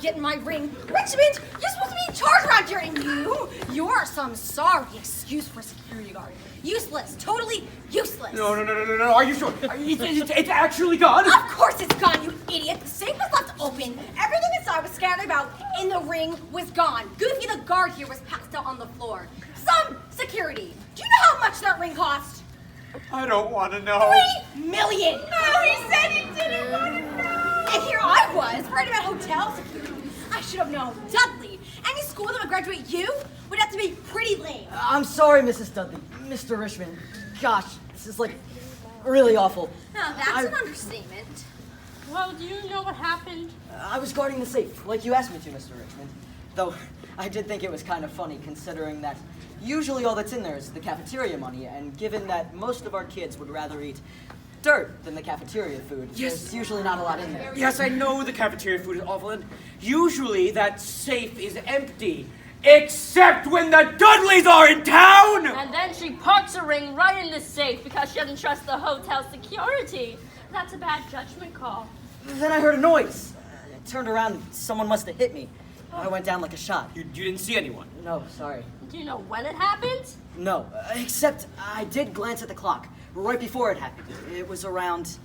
getting my ring. Richmond, you're supposed to be in charge around here, and you're some sorry excuse for a security guard. Useless, totally useless. No. Are you sure? It's actually gone? Of course it's gone, you idiot. The safe was left open. Everything inside was scattered about, and the ring was gone. Goofy the guard here was passed out on the floor. Some security. Do you know how much that ring cost? I don't want to know. $3 million. Oh, he said he didn't want to know. And here I was, worried about hotel security. I should have known. Dudley, any school that would graduate you would have to be pretty lame. I'm sorry, Mrs. Dudley. Mr. Richmond. Gosh, this is like really awful. Now, that's an understatement. Well, do you know what happened? I was guarding the safe, like you asked me to, Mr. Richmond. Though, I did think it was kind of funny, considering that usually all that's in there is the cafeteria money, and given that most of our kids would rather eat dirt than the cafeteria food, there's usually not a lot in there. Yes, I know the cafeteria food is awful, and usually that safe is empty. Except when the Dudleys are in town! And then she parks a ring right in the safe because she doesn't trust the hotel security. That's a bad judgment call. Then I heard a noise. I turned around and someone must have hit me. I went down like a shot. You didn't see anyone? No, sorry. Do you know when it happened? No, except I did glance at the clock right before it happened. It was around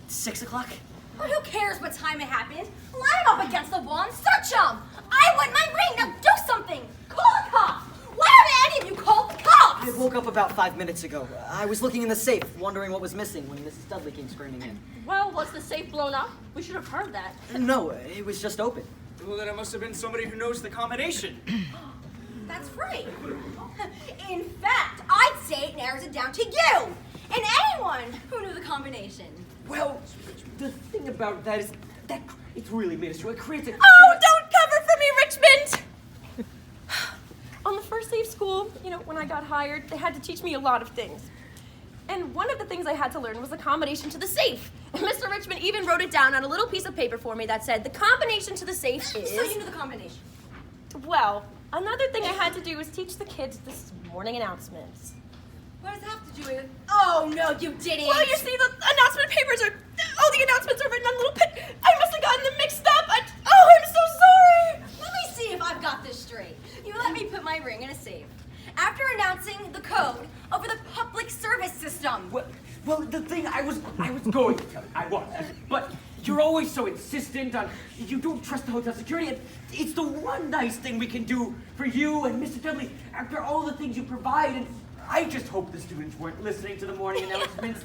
6 o'clock. But who cares what time it happened? Line him up against the wall and search him. I want my ring. Now do something. Call the cops. Why haven't any of you called the cops? I woke up about 5 minutes ago. I was looking in the safe, wondering what was missing when Mrs. Dudley came screaming in. Well, was the safe blown up? We should have heard that. No, it was just open. Well, then it must have been somebody who knows the combination. That's right. In fact, I'd say it narrows it down to you and anyone who knew the combination. Well, the thing about that is that it's really minuscule. It creates a... Oh, don't cover for me, Richmond! On the first day of school, when I got hired, they had to teach me a lot of things. And one of the things I had to learn was the combination to the safe. And Mr. Richmond even wrote it down on a little piece of paper for me that said the combination to the safe is... So you knew the combination. Well, another thing I had to do was teach the kids this morning announcements. What does that have to do with... Oh, no, you didn't. Well, you see, the announcement papers are... Oh, the announcements are written on little I must have gotten them mixed up. I'm so sorry. Let me see if I've got this straight. You let me put my ring in a safe after announcing the code over the public service system. Well, the thing I was going to tell you, I was, but you're always so insistent on, you don't trust the hotel security, and it's the one nice thing we can do for you and Mr. Dudley after all the things you provide, and I just hope the students weren't listening to the morning announcements.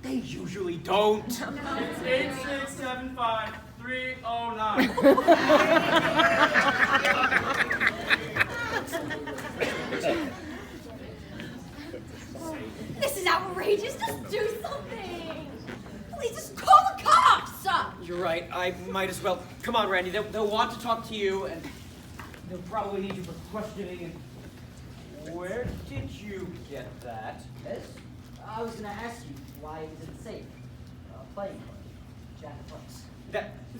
They usually don't. It's 8675-309. This is outrageous. Just do something. Please just call the cops. You're right. I might as well. Come on, Randy. They'll want to talk to you, and they'll probably need you for questioning. And where did you get that? This? I was gonna ask you why it was in the safe. Playing card. Jack of Clubs.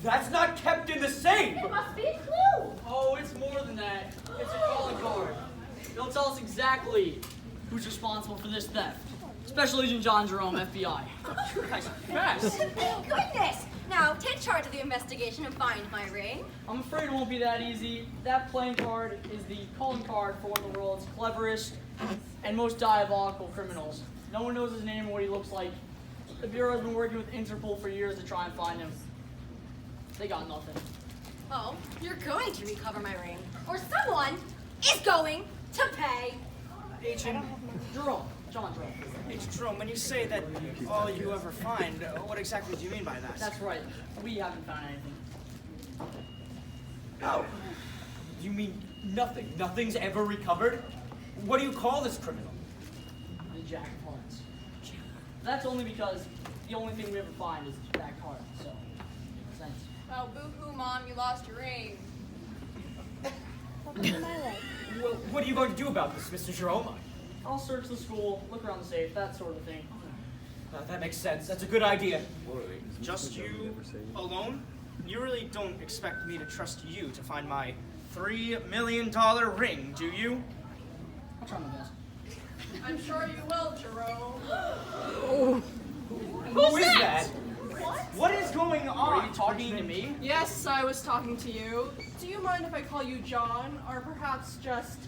That's not kept in the safe! It must be a clue. Oh, it's more than that. It's a calling card. They'll tell us exactly who's responsible for this theft. Special Agent John Jerome, FBI. You guys are fast. Thank goodness. Now, take charge of the investigation and find my ring. I'm afraid it won't be that easy. That playing card is the calling card for one of the world's cleverest and most diabolical criminals. No one knows his name or what he looks like. The Bureau has been working with Interpol for years to try and find him. They got nothing. Oh, you're going to recover my ring. Or someone is going to pay. Agent Jerome. John Jerome. Agent Jerome, when you say that all you ever find, what exactly do you mean by that? That's right. We haven't found anything. No. You mean nothing? Nothing's ever recovered? What do you call this criminal? The Jack of Hearts. That's only because the only thing we ever find is that card, so makes sense. Oh, boo-hoo, Mom, you lost your ring. Well, what are you going to do about this, Mr. Jerome? I'll search the school, look around the safe, that sort of thing. That makes sense. That's a good idea. Just you alone? You really don't expect me to trust you to find my $3 million ring, do you? I'll try my best. I'm sure you will, Jerome. Who is that? What? What is going going on? Were you talking to me? Yes, I was talking to you. Do you mind if I call you John, or perhaps just